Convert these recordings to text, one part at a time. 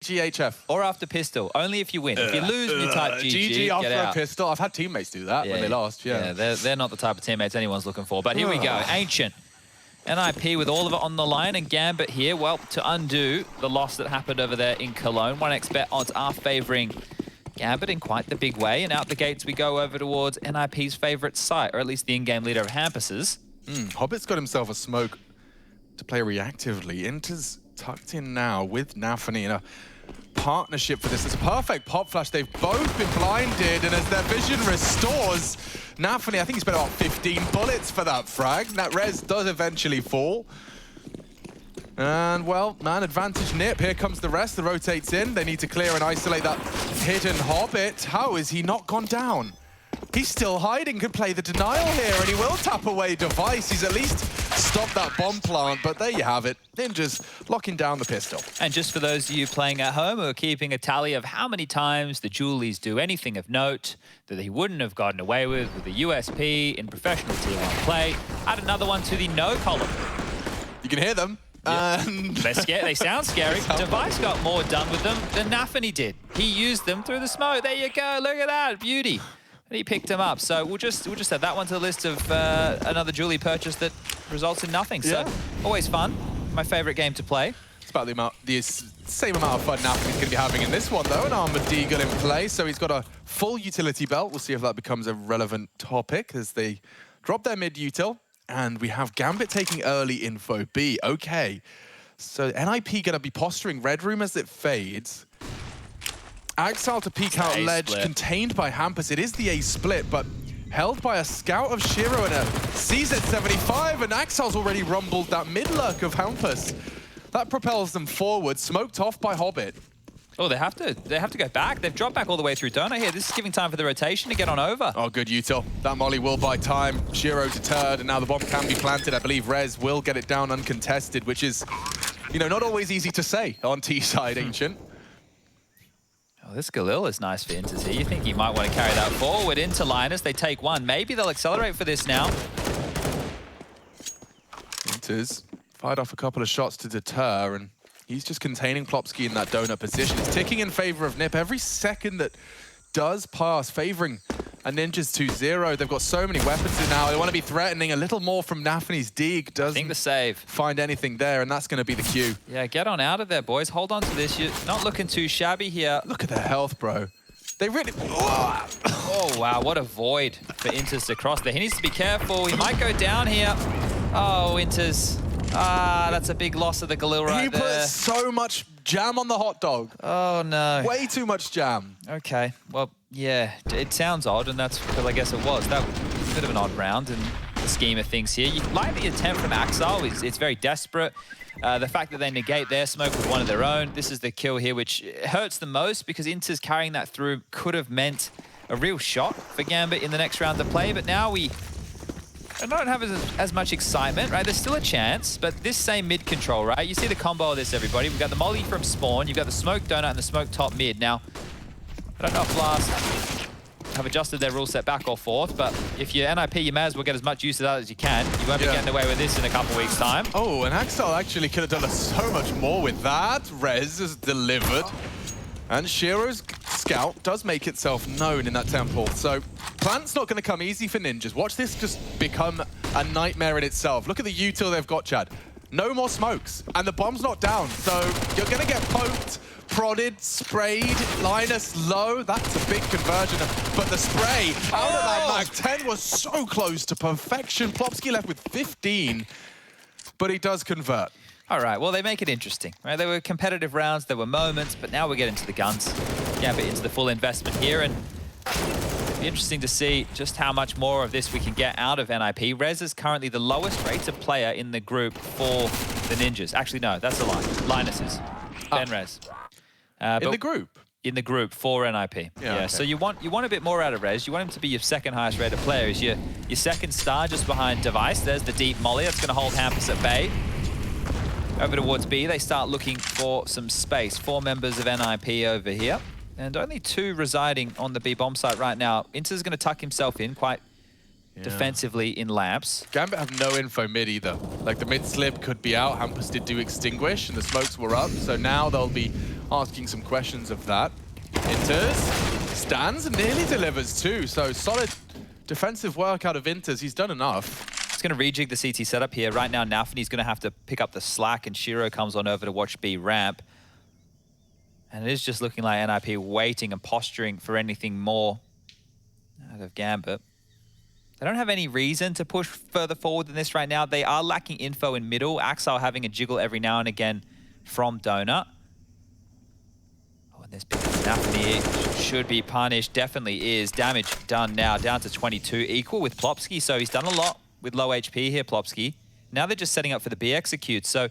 GGHF. Or after pistol, only if you win. If you lose and you type GG, GG after get out. a pistol. I've had teammates do that when they lost, Yeah, they're not the type of teammates anyone's looking for. But here we go, Ancient. NIP with all of it on the line, and Gambit here, well, to undo the loss that happened over there in Cologne. 1xBet odds are favouring Gambit in quite the big way, and out the gates we go over towards NIP's favourite site, or at least the in-game leader of Hampus's. Hobbit's got himself a smoke to play reactively. Inter's tucked in now with Nafany in a partnership for this. It's a perfect pop flash. They've both been blinded, and as their vision restores, Nafany, I think he spent about 15 bullets for that frag. That res does eventually fall. And, well, man advantage Nip. Here comes the rest. The rotates in. They need to clear and isolate that hidden Hobbit. How is he not gone down? He's still hiding, could play the denial here, and he will tap away Device. He's at least stopped that bomb plant, but there you have it. Ninjas locking down the pistol. And just for those of you playing at home who are keeping a tally of how many times the Julies do anything of note that he wouldn't have gotten away with the USP in professional Tier 1 play, add another one to the no column. You can hear them. They sound scary. Device got more done with them than Nafany did. He used them through the smoke. There you go. Look at that. Beauty. And he picked him up. So we'll just add that one to the list of another Julie purchase that results in nothing. So always fun. My favorite game to play. It's about the same amount of fun Nafany's going to be having in this one, though. An Armored Deagle in play. So he's got a full utility belt. We'll see if that becomes a relevant topic as they drop their mid-util. And we have Gambit taking early info B. Okay. So NIP going to be posturing Red Room as it fades. Axile to peek out ledge, contained by Hampus. It is the A split, but held by a scout of Shiro and a CZ75, and Axile's already rumbled that mid-lurk of Hampus. That propels them forward, smoked off by Hobbit. Oh, they have to go back. They've dropped back all the way through Donut here. This is giving time for the rotation to get on over. Oh, good util. That molly will buy time. Shiro deterred, and now the bomb can be planted. I believe Rez will get it down uncontested, which is, you know, not always easy to say on T-side, Ancient. Oh, this Galil is nice for Inters here. You think he might want to carry that forward into Linus. They take one. Maybe they'll accelerate for this now. Inters fired off a couple of shots to deter, and he's just containing Plopsky in that donut position. It's ticking in favor of Nip. Every second that does pass, favoring a Ninja's 2-0. They've got so many weapons in now. They want to be threatening a little more from Nafany's Deeg. Doesn't the save. Find anything there, and that's going to be the cue. Yeah, get on out of there, boys. Hold on to this. You're not looking too shabby here. Look at their health, bro. They really... Oh, wow. What a void for Inters to cross there. He needs to be careful. He might go down here. Oh, Inters. Ah, that's a big loss of the Galil right there. He put so much jam on the hot dog. Oh, no. Way too much jam. Okay. Well, yeah, it sounds odd, and that's because I guess it was. That was a bit of an odd round in the scheme of things here. You like the attempt from Axile. It's very desperate. The fact that they negate their smoke with one of their own. This is the kill here, which hurts the most because Inter's carrying that through could have meant a real shot for Gambit in the next round to play. But now we don't have as much excitement, right? There's still a chance, but this same mid control, right? You see the combo of this, everybody. We've got the molly from spawn. You've got the smoke donut and the smoke top mid. Now, I don't know if Blast have adjusted their rule set back or forth, but if you're NIP, you may as well get as much use of that as you can. You won't be getting away with this in a couple weeks' time. Oh, and Axel actually could have done so much more with that. Rez is delivered. And Shiro's scout does make itself known in that temple. So plant's not going to come easy for Ninjas. Watch this just become a nightmare in itself. Look at the util they've got, Chad. No more smokes, and the bomb's not down. So you're going to get poked, prodded, sprayed, Linus low. That's a big conversion. But the spray out of that Mag 10 was so close to perfection. Plopsky left with 15, but he does convert. All right, well, they make it interesting, right? There were competitive rounds, there were moments, but now we're getting to the guns. Gambit into the full investment here, and it'll be interesting to see just how much more of this we can get out of NIP. Rez is currently the lowest rated player in the group for the Ninjas. Actually, no, that's a lie. Linus is. Ben Rez. In the group? In the group for NIP. Yeah, okay. So you want a bit more out of Rez. You want him to be your second highest rated player. Is your second star just behind Device. There's the deep molly. That's going to hold Hampus at bay. Over towards B, they start looking for some space. 4 members of NIP over here, and only 2 residing on the B bomb site right now. Inter's going to tuck himself in quite defensively in lamps. Gambit have no info mid either. Like the mid slip could be out, Hampus did do extinguish, and the smokes were up, so now they'll be asking some questions of that. Inters, stands and nearly delivers too, so solid defensive work out of Inters. He's done enough. He's going to rejig the CT setup here. Right now, Nafany's going to have to pick up the slack, and Shiro comes on over to watch B ramp. And it is just looking like NIP waiting and posturing for anything more out of Gambit. They don't have any reason to push further forward than this right now. They are lacking info in middle. Axel having a jiggle every now and again from Donut. Oh, and this big Nafany should be punished. Definitely is. Damage done now, down to 22, equal with Plopsky. So he's done a lot with low HP here, Plopsky. Now they're just setting up for the B execute. So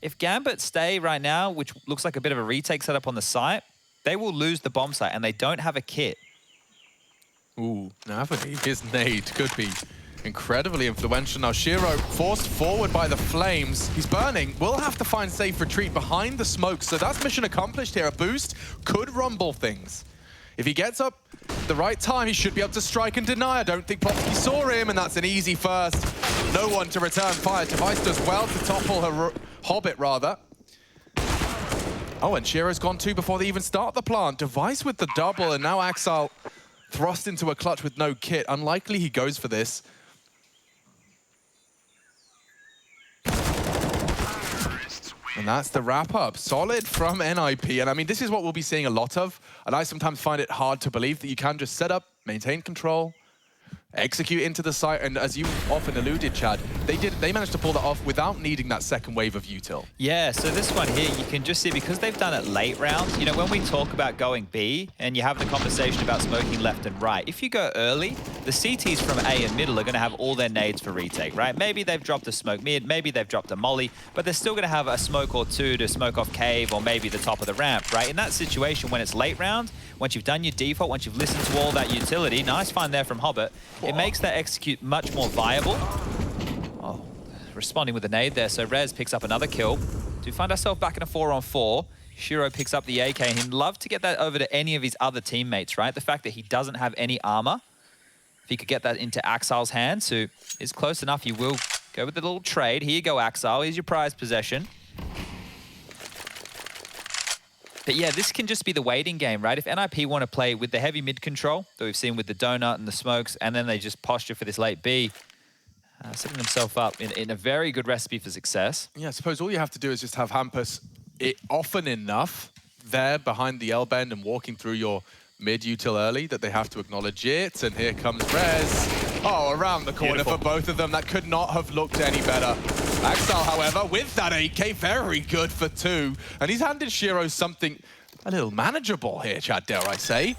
if Gambit stay right now, which looks like a bit of a retake setup on the site, they will lose the bomb site, and they don't have a kit. Ooh, Nafany, his nade could be incredibly influential. Now Shiro forced forward by the flames. He's burning. We'll have to find safe retreat behind the smoke. So that's mission accomplished here. A boost could rumble things. If he gets up the right time, he should be able to strike and deny. I don't think Plopsky saw him, and that's an easy first. No one to return fire. Device does well to topple her Hobbit, rather. Oh, and Shiro's gone too before they even start the plant. Device with the double, and now Axel thrust into a clutch with no kit. Unlikely he goes for this. And that's the wrap-up. Solid from NIP. And I mean, this is what we'll be seeing a lot of. And I sometimes find it hard to believe that you can just set up, maintain control, execute into the site, and as you often alluded, Chad, they managed to pull that off without needing that second wave of util. Yeah, so this one here, you can just see, because they've done it late rounds, you know, when we talk about going B and you have the conversation about smoking left and right, if you go early, the CTs from A and middle are going to have all their nades for retake, right? Maybe they've dropped a smoke mid, maybe they've dropped a molly, but they're still going to have a smoke or two to smoke off cave or maybe the top of the ramp, right? In that situation, when it's late round, once you've done your default, once you've listened to all that utility, nice find there from Hobbit, it makes that execute much more viable. Oh, responding with a nade there, so Rez picks up another kill. To find ourselves back in a 4-on-4, Shiro picks up the AK, and he'd love to get that over to any of his other teammates, right? The fact that he doesn't have any armor, if he could get that into Axel's hands, who is close enough, he will go with the little trade. Here you go, Axel, here's your prized possession. But yeah, this can just be the waiting game, right? If NIP want to play with the heavy mid control that we've seen with the donut and the smokes, and then they just posture for this late B, setting themselves up in a very good recipe for success. Yeah, I suppose all you have to do is just have Hampus often enough there behind the L bend and walking through your mid util early that they have to acknowledge it. And here comes Rez. Oh, around the corner for both of them. That could not have looked any better. Axel, however, with that AK, very good for 2. And he's handed Shiro something a little manageable here, Chad, dare I say.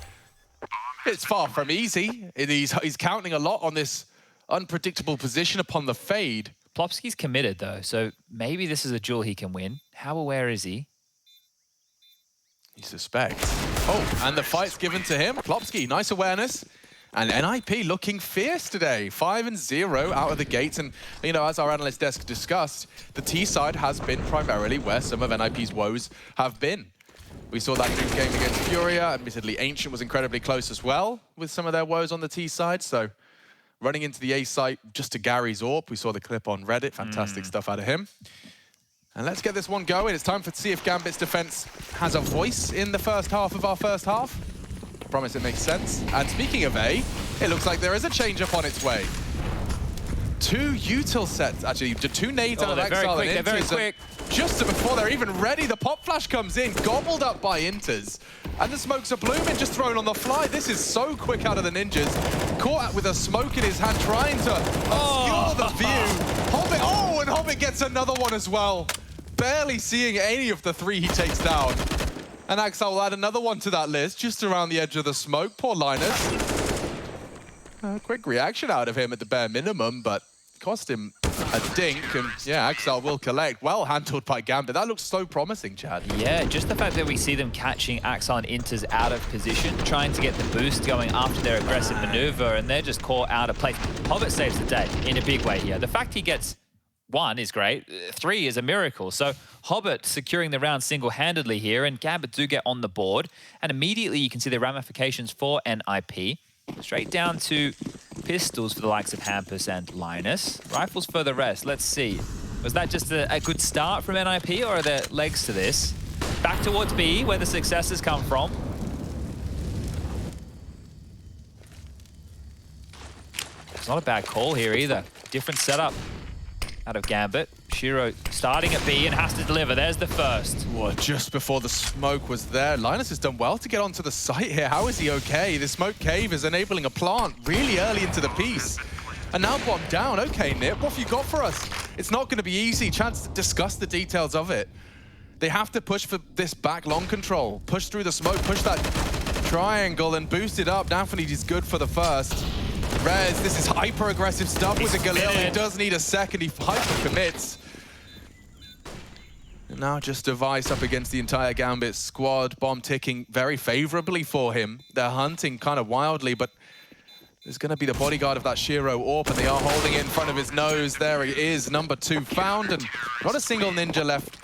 It's far from easy. He's counting a lot on this unpredictable position upon the fade. Plopsky's committed, though, so maybe this is a duel he can win. How aware is he? He suspects. Oh, and the fight's given to him. Plopsky, nice awareness. And NIP looking fierce today. 5-0 out of the gates. And, you know, as our analyst desk discussed, the T side has been primarily where some of NIP's woes have been. We saw that new game against Furia. Admittedly, Ancient was incredibly close as well with some of their woes on the T side. So running into the A site just to Gary's AWP. We saw the clip on Reddit. Fantastic stuff out of him. And let's get this one going. It's time to see if Gambit's defense has a voice in the first half of our first half. Promise it makes sense. And speaking of A, it looks like there is a change up on its way. 2 util sets, actually, 2 nades out of Exile and Inters. They're very quick. Just before they're even ready, the pop flash comes in, gobbled up by Inters. And the smokes are blooming, just thrown on the fly. This is so quick out of the ninjas. Caught with a smoke in his hand, trying to obscure the view. Hobbit, oh, and Hobbit gets another one as well. Barely seeing any of the 3 he takes down. And Axel will add another one to that list, just around the edge of the smoke. Poor Linus. Quick reaction out of him at the bare minimum, but cost him a dink. And yeah, Axel will collect. Well handled by Gambit. That looks so promising, Chad. Yeah, just the fact that we see them catching Axel and Inters out of position, trying to get the boost going after their aggressive maneuver, and they're just caught out of place. Hobbit saves the day in a big way here. The fact he gets 1 is great. 3 is a miracle. So Hobbit securing the round single-handedly here, and Gambit do get on the board. And immediately you can see the ramifications for NIP. Straight down to pistols for the likes of Hampus and Linus. Rifles for the rest. Let's see. Was that just a good start from NIP, or are there legs to this? Back towards B, where the successes come from. It's not a bad call here either. Different setup out of Gambit. Shiro starting at B and has to deliver. There's the first. Well, just before the smoke was there, Linus has done well to get onto the site here. How is he okay? The smoke cave is enabling a plant really early into the piece. And now bomb down. Okay, Nip, what have you got for us? It's not going to be easy. Chance to discuss the details of it. They have to push for this back long control. Push through the smoke, push that triangle and boost it up. Nafany is good for the first. Rez, this is hyper-aggressive stuff with the Galil. He does need a second. He hyper-commits. And now just Device up against the entire Gambit squad. Bomb ticking very favorably for him. They're hunting kind of wildly, but there's going to be the bodyguard of that Shiro AWP, and they are holding it in front of his nose. There he is, number 2 found, and not a single ninja left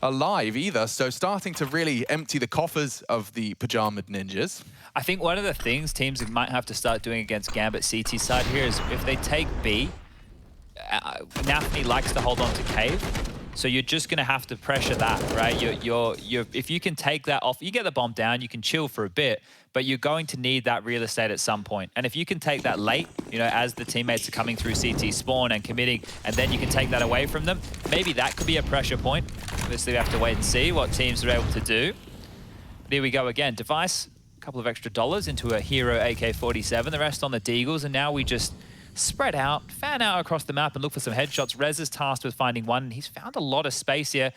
alive either. So starting to really empty the coffers of the Pyjama ninjas. I think one of the things teams might have to start doing against Gambit CT side here is if they take B, Nafany likes to hold on to Cave. So you're just going to have to pressure that, right? If you can take that off, you get the bomb down, you can chill for a bit, but you're going to need that real estate at some point. And if you can take that late, you know, as the teammates are coming through CT spawn and committing, and then you can take that away from them, maybe that could be a pressure point. Obviously, we have to wait and see what teams are able to do. But here we go again. Device, a couple of extra dollars into a Hero AK-47, the rest on the Deagles, and now we just spread out, fan out across the map and look for some headshots. Rez is tasked with finding one, and he's found a lot of space here.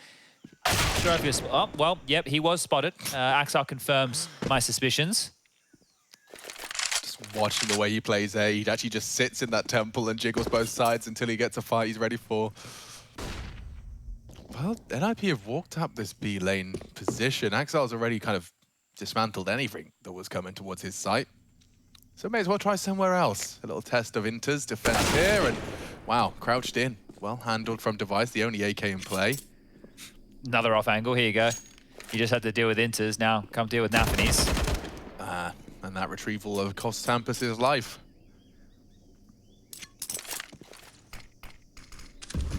Sure if you're oh, well, yep, he was spotted. Axel confirms my suspicions. Just watching the way he plays A, he actually just sits in that temple and jiggles both sides until he gets a fight he's ready for. Well, NIP have walked up this B lane position. Axel's already kind of dismantled anything that was coming towards his site. So may as well try somewhere else. A little test of Inter's defense here, and wow, crouched in. Well handled from Device, the only AK in play. Another off angle, here you go. You just had to deal with Inter's, now come deal with Nafany's. And that retrieval of cost Hampus's life.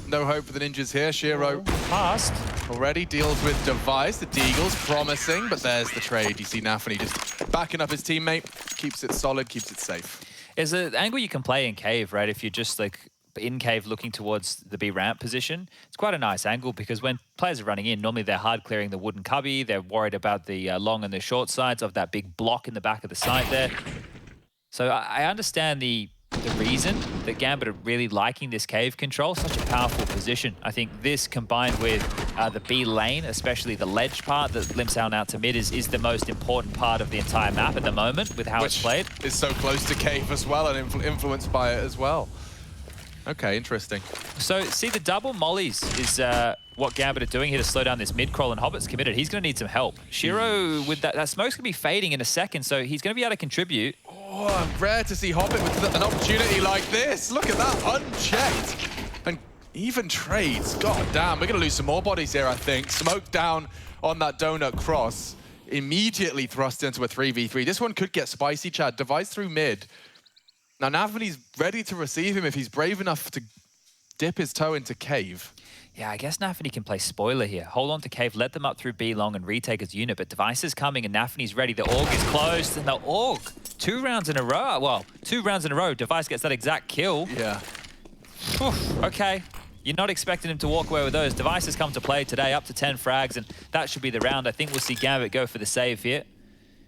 No hope for the ninjas here. Shiro Passed. already deals with Device. The Deagle's promising, but there's the trade. You see Nafany just backing up his teammate, keeps it solid, keeps it safe. There's an angle you can play in Cave, right? If you're just like in Cave looking towards the B ramp position, it's quite a nice angle because when players are running in, normally they're hard clearing the wooden cubby. They're worried about the long and the short sides of that big block in the back of the site there. So I understand the reason that Gambit are really liking this cave control, such a powerful position. I think this combined with the B lane, especially the ledge part that limps out to mid is the most important part of the entire map at the moment with how it's played. It's so close to cave as well and influenced by it as well. Okay, interesting. So see, the double mollies is what Gambit are doing here to slow down this mid crawl, and Hobbit's committed. He's going to need some help. Shiro, with that smoke's going to be fading in a second, so he's going to be able to contribute. Oh, rare to see Hobbit with an opportunity like this. Look at that, unchecked. And even trades. God damn, we're going to lose some more bodies here, I think. Smoke down on that donut cross. Immediately thrust into a 3v3. This one could get spicy, Chad. Device through mid. Now, Nafany's ready to receive him if he's brave enough to dip his toe into cave. Yeah, I guess Nafany can play spoiler here. Hold on to cave, let them up through B long and retake his unit, but Device is coming and Nafany's ready. The AUG is closed, and the AUG, 2 rounds in a row. Well, 2 rounds in a row, Device gets that exact kill. Yeah. Whew, okay. You're not expecting him to walk away with those. Device has come to play today, up to 10 frags, and that should be the round. I think we'll see Gambit go for the save here.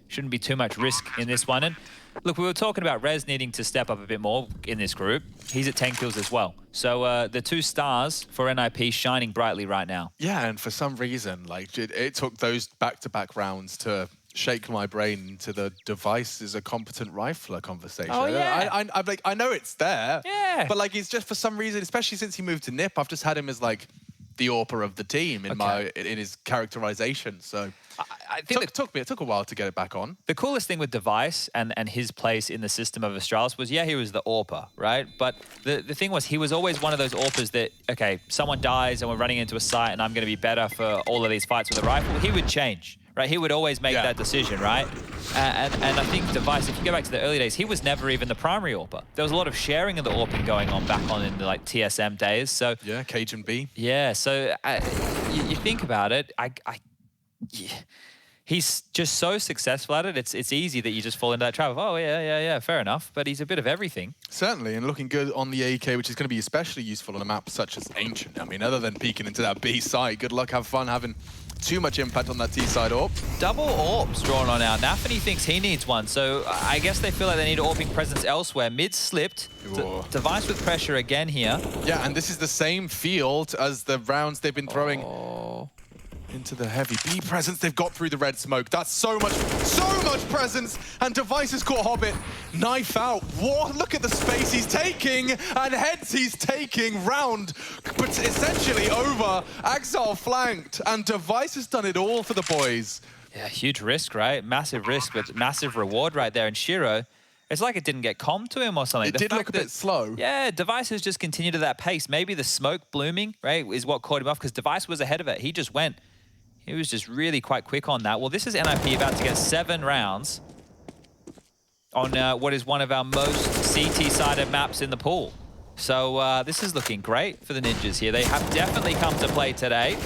Shouldn't be too much risk in this one. And look, we were talking about Rez needing to step up a bit more in this group. He's at 10 kills as well. So the 2 stars for NIP shining brightly right now. Yeah, and for some reason, like it took those back-to-back rounds to shake my brain into the Device is a competent rifler conversation. Oh, yeah. I'm like, I know it's there. Yeah. But like, it's just for some reason, especially since he moved to NIP, I've just had him as like the AWPer of the team in his characterization. So I think it took a while to get it back on. The coolest thing with Device and his place in the system of Astralis was, yeah, he was the AWPer, right? But the thing was, he was always one of those AWPers that, okay, someone dies and we're running into a site and I'm going to be better for all of these fights with a rifle. He would change, right? He would always make that decision, right? And I think Device, if you go back to the early days, he was never even the primary AWPer. There was a lot of sharing of the AWPing going on back on in the like TSM days. So yeah, Cajun B. Yeah, so you think about it, yeah. He's just so successful at it. It's easy that you just fall into that trap of, oh, yeah, fair enough. But he's a bit of everything. Certainly, and looking good on the AK, which is going to be especially useful on a map such as Ancient. I mean, other than peeking into that B side, good luck, have fun having too much impact on that T side AWP. Double AWPs drawn on now. Nafany thinks he needs one, so I guess they feel like they need AWPing presence elsewhere. Mid slipped. Device with pressure again here. Yeah, and this is the same field as the rounds they've been throwing. Into the heavy B presence. They've got through the red smoke. That's so much presence. And Device has caught Hobbit. Knife out. What? Look at the space he's taking and heads he's taking round. But essentially over. Axel flanked. And Device has done it all for the boys. Yeah, huge risk, right? Massive risk, but massive reward right there. And Shiro, it's like it didn't get calm to him or something. It did look a bit slow. Yeah, Device has just continued at that pace. Maybe the smoke blooming, right, is what caught him off because Device was ahead of it. He just went. He was just really quite quick on that. Well, this is NIP about to get 7 rounds on what is one of our most CT-sided maps in the pool. So this is looking great for the Ninjas here. They have definitely come to play today.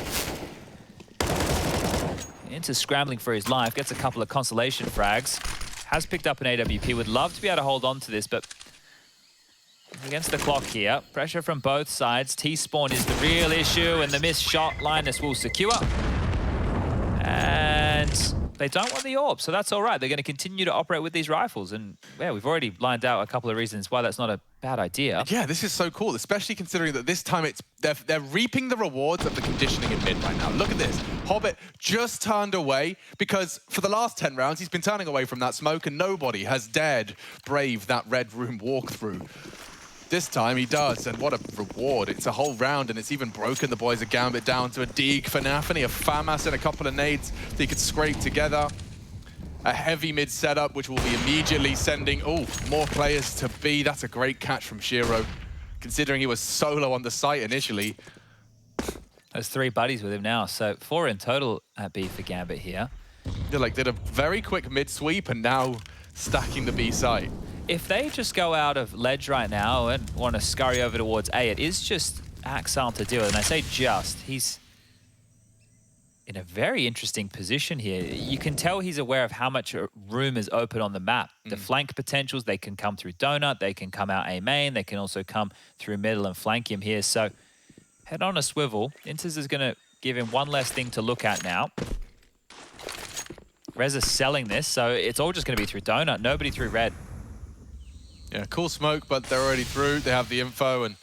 Into scrambling for his life, gets a couple of consolation frags. Has picked up an AWP, would love to be able to hold on to this, but against the clock here. Pressure from both sides. T-spawn is the real issue, and the missed shot Linus will secure. And they don't want the AWP, so that's all right. They're going to continue to operate with these rifles. And yeah, we've already lined out a couple of reasons why that's not a bad idea. Yeah, this is so cool, especially considering that this time they're reaping the rewards of the conditioning in mid right now. Look at this. Hobbit just turned away because for the last 10 rounds, he's been turning away from that smoke and nobody has dared brave that red room walkthrough. This time he does, and what a reward. It's a whole round, and it's even broken the boys of Gambit down to a Deeg for Nafany, a FAMAS and a couple of nades they could scrape together. A heavy mid setup, which will be immediately sending, more players to B. That's a great catch from Shiro, considering he was solo on the site initially. There's 3 buddies with him now, so 4 in total at B for Gambit here. They did a very quick mid sweep, and now stacking the B site. If they just go out of ledge right now and want to scurry over towards A, it is just Axel to deal with. And I say just, he's in a very interesting position here. You can tell he's aware of how much room is open on the map. The flank potentials, they can come through Donut, they can come out A main, they can also come through middle and flank him here. So head on a swivel. Inters is going to give him one less thing to look at now. Rez is selling this, so it's all just going to be through Donut, nobody through red. Yeah, cool smoke, but they're already through. They have the info, and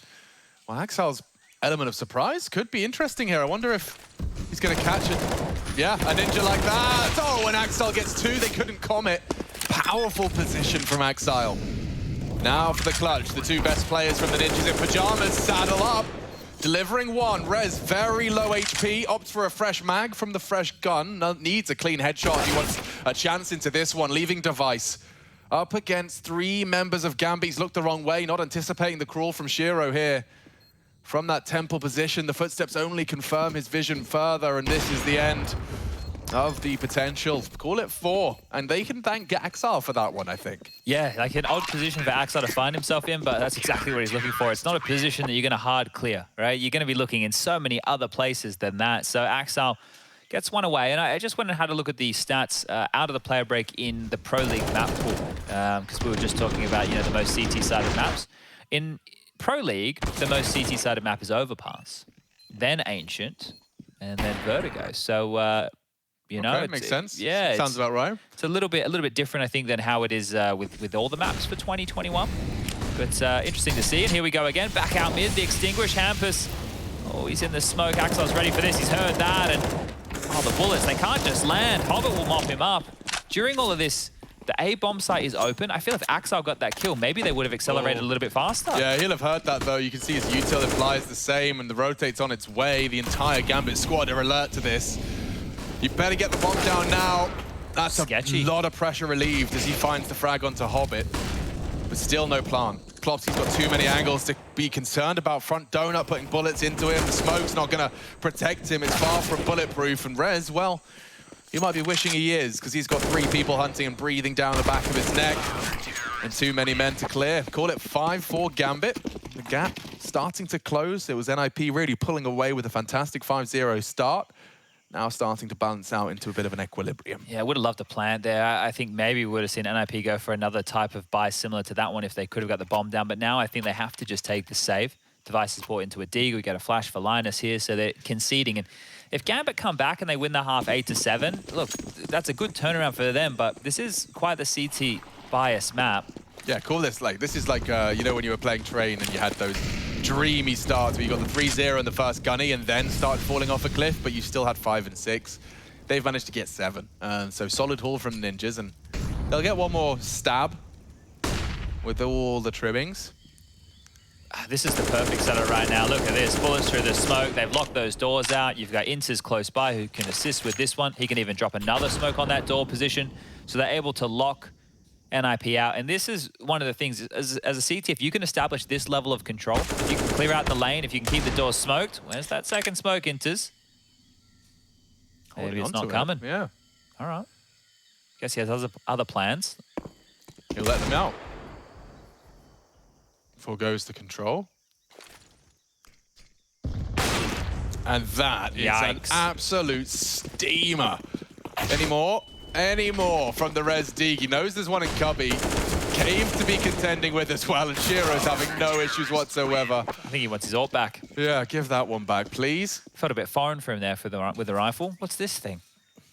well, Axel's element of surprise could be interesting here. I wonder if he's going to catch it. Yeah, a ninja like that. Oh, when Axel gets 2, they couldn't commit. Powerful position from Axel. Now for the clutch. The 2 best players from the Ninjas in Pyjamas saddle up. Delivering 1. Rez, very low HP, opts for a fresh mag from the fresh gun. Needs a clean headshot. He wants a chance into this one, leaving Device up against 3 members of Gambit. He's looked the wrong way, not anticipating the crawl from Shiro here. From that temple position, the footsteps only confirm his vision further, and this is the end of the potential. Call it 4, and they can thank Axel for that one, I think. Yeah, like an odd position for Axel to find himself in, but that's exactly what he's looking for. It's not a position that you're going to hard clear, right? You're going to be looking in so many other places than that. So Axel gets 1 away, and I just went and had a look at the stats out of the player break in the Pro League map pool, because we were just talking about, the most CT-sided maps. In Pro League, the most CT-sided map is Overpass, then Ancient, and then Vertigo. So, okay, makes sense. Yeah, sounds about right. It's a little bit different, I think, than how it is with all the maps for 2021. But interesting to see. And here we go again, back out mid, the Extinguish Hampus. Oh, he's in the smoke. Axel's ready for this. He's heard that, and the bullets, they can't just land. Hobbit will mop him up. During all of this, the A bomb site is open. I feel if Axel got that kill, maybe they would have accelerated a little bit faster. Yeah, he'll have heard that, though. You can see his util implies the same, and the rotate's on its way. The entire Gambit squad are alert to this. You better get the bomb down now. That's sketchy. A lot of pressure relieved as he finds the frag onto Hobbit, but still no plant. Klopsky's got too many angles to be concerned about. Front Donut putting bullets into him. The smoke's not going to protect him. It's far from bulletproof. And Rez, well, He might be wishing he is, because he's got 3 people hunting and breathing down the back of his neck. And too many men to clear. Call it 5-4 Gambit. The gap starting to close. It was NIP really pulling away with a fantastic 5-0 start. Now starting to balance out into a bit of an equilibrium. Yeah, I would have loved a plant there. I think maybe we would have seen NIP go for another type of buy similar to that one if they could have got the bomb down. But now I think they have to just take the save. Device is brought into a dig. We get a flash for Linus here, so they're conceding. And if Gambit come back and they win the half 8-7, look, that's a good turnaround for them. But this is quite the CT bias map. Yeah, call this like, this is like, you know, when you were playing Train and you had those dreamy starts where you got the 3-0 in the first gunny and then started falling off a cliff, but you still had 5 and 6. They've managed to get 7. So solid haul from Ninjas, and they'll get one more stab with all the trimmings. This is the perfect setup right now. Look at this, bullets through the smoke. They've locked those doors out. You've got Inters close by who can assist with this one. He can even drop another smoke on that door position. So they're able to lock NIP out. And this is one of the things, as a CT, if you can establish this level of control, if you can clear out the lane, if you can keep the doors smoked, where's that second smoke, Inters? Maybe it's not coming. Yeah. All right. Guess he has other plans. He'll let them out. Foregoes the control. And that is an absolute steamer. Any more from the Res Dig. He knows there's one in Cubby. Came to be contending with as well, and Shiro's having no issues whatsoever. I think he wants his ult back. Yeah, give that one back, please. Felt a bit foreign for him there with the rifle. What's this thing?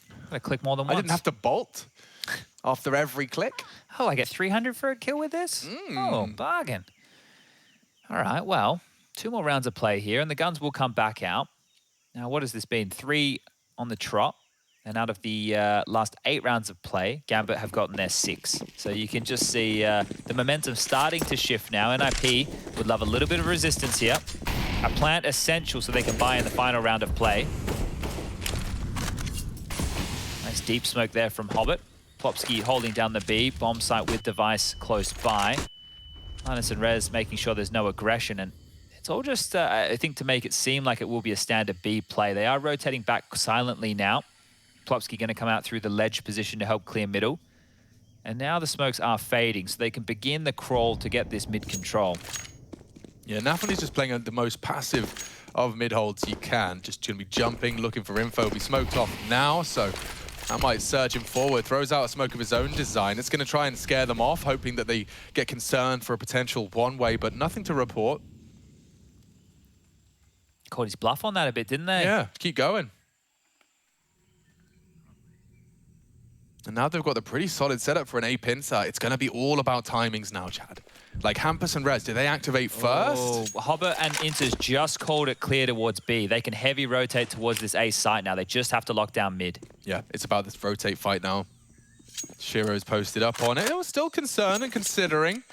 I'm gonna click more than once. I didn't have to bolt after every click. Oh, I get 300 for a kill with this? Oh, bargain. All right, well, 2 more rounds of play here, and the guns will come back out. Now, what has this been? 3 on the trot. And out of the last 8 rounds of play, Gambit have gotten their 6. So you can just see the momentum starting to shift now. NIP would love a little bit of resistance here. A plant essential so they can buy in the final round of play. Nice deep smoke there from Hobbit. Plopsky holding down the B. Bomb site with device close by. Linus and Rez making sure there's no aggression. And it's all just, I think, to make it seem like it will be a standard B play. They are rotating back silently now. Plopsky going to come out through the ledge position to help clear middle. And now the smokes are fading, so they can begin the crawl to get this mid control. Yeah, Nafany's just playing the most passive of mid holds he can. Just going to be jumping, looking for info. Be smoked off now, so that might surge him forward. Throws out a smoke of his own design. It's going to try and scare them off, hoping that they get concerned for a potential one-way, but nothing to report. Caught his bluff on that a bit, didn't they? Yeah, keep going. And now they've got the pretty solid setup for an A pincer. It's going to be all about timings now, Chad. Like Hampus and Rez, do they activate first? Oh, Hobbit and Inters just called it clear towards B. They can heavy rotate towards this A site now. They just have to lock down mid. Yeah, it's about this rotate fight now. Shiro's posted up on it. It was still concerned and considering.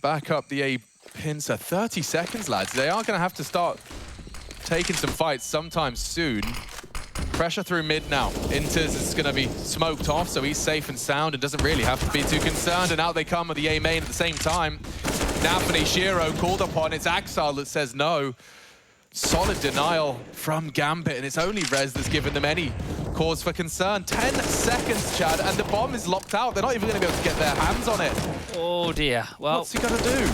Back up the A pincer. 30 seconds, lads. They are going to have to start taking some fights sometime soon. Pressure through mid now. Inters is going to be smoked off, so he's safe and sound and doesn't really have to be too concerned. And out they come with the A main at the same time. Nafany, Shiro called upon. It's Axel that says no. Solid denial from Gambit, and it's only Rez that's given them any cause for concern. 10 seconds, Chad, and the bomb is locked out. They're not even going to be able to get their hands on it. Oh, dear. Well, what's he going to do?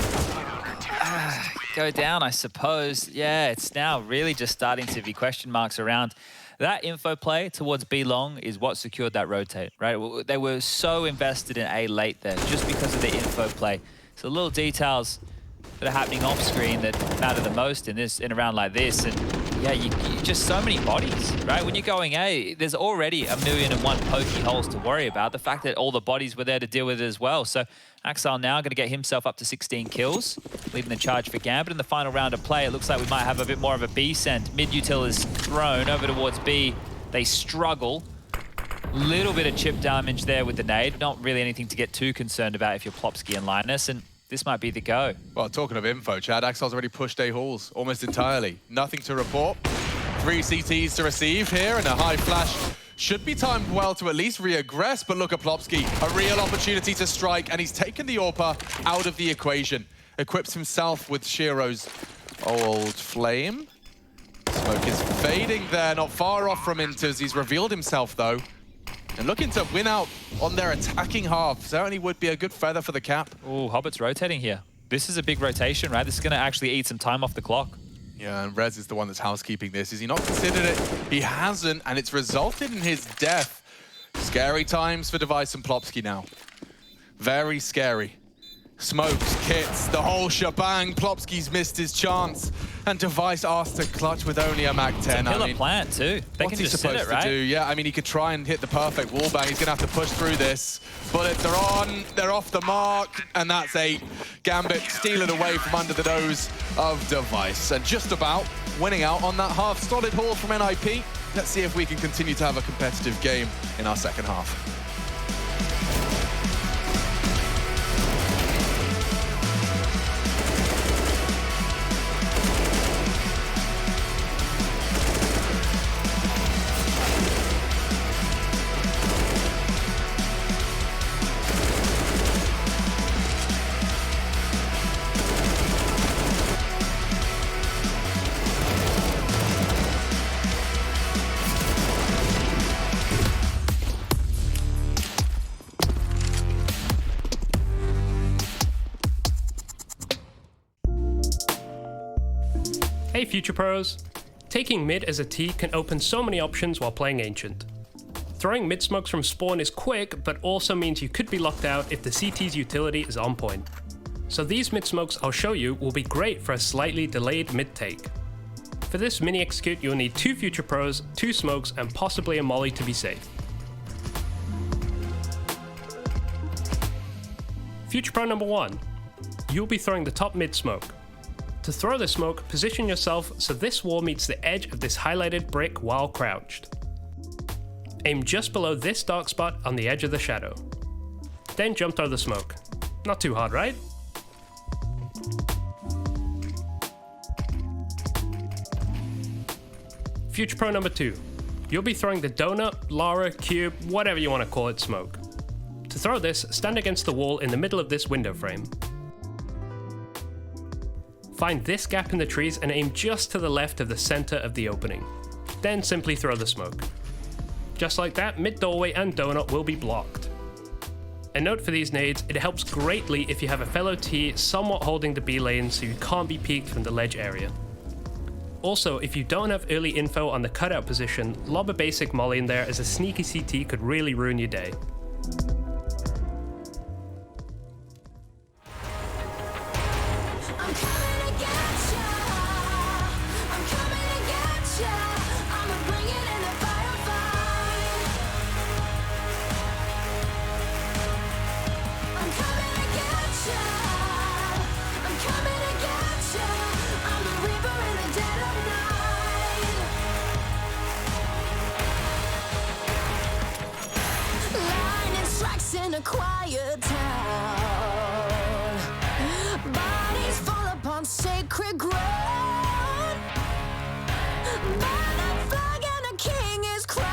Go down, I suppose. Yeah, it's now really just starting to be question marks around. That info play towards B long is what secured that rotate, right? They were so invested in A late there just because of the info play. So little details that are happening off screen that matter the most in a round like this. And yeah, you just so many bodies, right? When you're going A, there's already 1,000,001 pokey holes to worry about. The fact that all the bodies were there to deal with it as well. So Axel now going to get himself up to 16 kills, leading the charge for Gambit. In the final round of play, it looks like we might have a bit more of a B send. Mid-util is thrown over towards B. They struggle. Little bit of chip damage there with the nade. Not really anything to get too concerned about if you're Plopsky and Linus. And this might be the go. Well, talking of info, Chad, Axel's already pushed A halls almost entirely. Nothing to report. 3 CTs to receive here, and a high flash should be timed well to at least reaggress, but look at Plopsky, a real opportunity to strike, and he's taken the AWPer out of the equation. Equips himself with Shiro's old flame. So Smoke is fading there, not far off from Inters. He's revealed himself, though. And looking to win out on their attacking half. Certainly would be a good feather for the cap. Oh, Hobbit's rotating here. This is a big rotation, right? This is going to actually eat some time off the clock. Yeah, and Rez is the one that's housekeeping this. Is he not considered it? He hasn't, and it's resulted in his death. Scary times for Device and Plopsky now. Very scary. Smokes, kits, the whole shebang. Plopsky's missed his chance. And Device asked to clutch with only a Mag 10. It's a killer plant, too. They What's can he just sit supposed it, right? to do? Yeah, I mean, he could try and hit the perfect wallbang. He's going to have to push through this. Bullets are on. They're off the mark. And that's 8. Gambit steal it away from under the nose of Device. And just about winning out on that half. Solid haul from NIP. Let's see if we can continue to have a competitive game in our second half. Hey Future Pros! Taking mid as a T can open so many options while playing Ancient. Throwing mid smokes from spawn is quick, but also means you could be locked out if the CT's utility is on point. So these mid smokes I'll show you will be great for a slightly delayed mid take. For this mini execute you'll need 2 Future Pros, 2 smokes and possibly a molly to be safe. Future Pro number 1. You'll be throwing the top mid smoke. To throw the smoke, position yourself so this wall meets the edge of this highlighted brick while crouched. Aim just below this dark spot on the edge of the shadow. Then jump throw the smoke. Not too hard, right? Future Pro number 2. You'll be throwing the donut, Lara, cube, whatever you want to call it smoke. To throw this, stand against the wall in the middle of this window frame. Find this gap in the trees and aim just to the left of the center of the opening. Then simply throw the smoke. Just like that, mid doorway and donut will be blocked. A note for these nades, it helps greatly if you have a fellow T somewhat holding the B lane so you can't be peeked from the ledge area. Also, if you don't have early info on the cutout position, lob a basic molly in there as a sneaky CT could really ruin your day. In a quiet town, bodies fall upon sacred ground. By the flag and a king is crowned.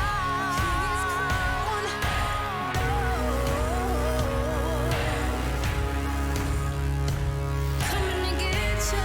Coming to get you.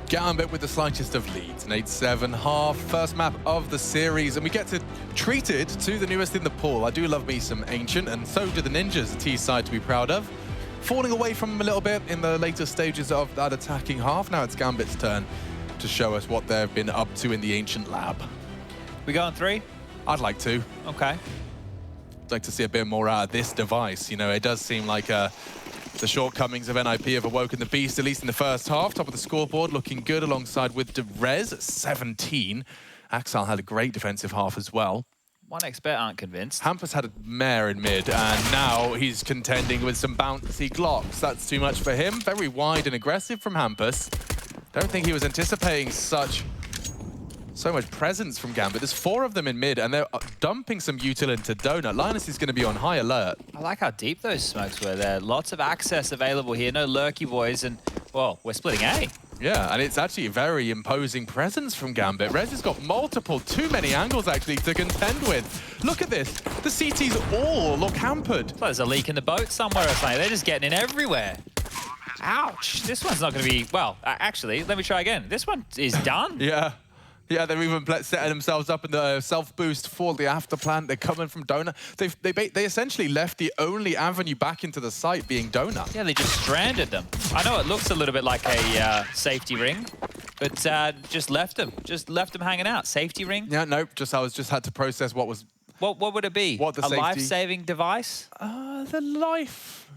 Gambit with the slightest of leads, an 8-7 half, first map of the series, and we get to treat it to the newest in the pool. I do love me some Ancient, and so do the Ninjas, a T side to be proud of. Falling away from them a little bit in the later stages of that attacking half. Now it's Gambit's turn to show us what they've been up to in the Ancient lab. We going 3? I'd like to. Okay. I'd like to see a bit more out of this Device. You know, it does seem like the shortcomings of NIP have awoken the beast, at least in the first half. Top of the scoreboard, looking good alongside with Derez at 17. Axel had a great defensive half as well. 1xBet aren't convinced. Hampus had a mare in mid, and now he's contending with some bouncy Glocks. That's too much for him. Very wide and aggressive from Hampus. Don't think he was anticipating such So much presence from Gambit. There's 4 of them in mid, and they're dumping some util into Donut. Linus is going to be on high alert. I like how deep those smokes were there. Lots of access available here. No lurky boys, and, well, we're splitting A. Yeah, and it's actually a very imposing presence from Gambit. Rez has got too many angles actually to contend with. Look at this. The CTs all look hampered. Well, there's a leak in the boat somewhere or something. They're just getting in everywhere. Ouch. This one's not going to be, well, actually, let me try again. This one is done. Yeah. Yeah, they're even setting themselves up in the self-boost for the after plant. They're coming from Donut. They essentially left the only avenue back into the site being Donut. Yeah, they just stranded them. I know it looks a little bit like a safety ring, but just left them. Just left them hanging out. Safety ring? Yeah, no, I just had to process what was... What would it be? What the a safety... life-saving device? The life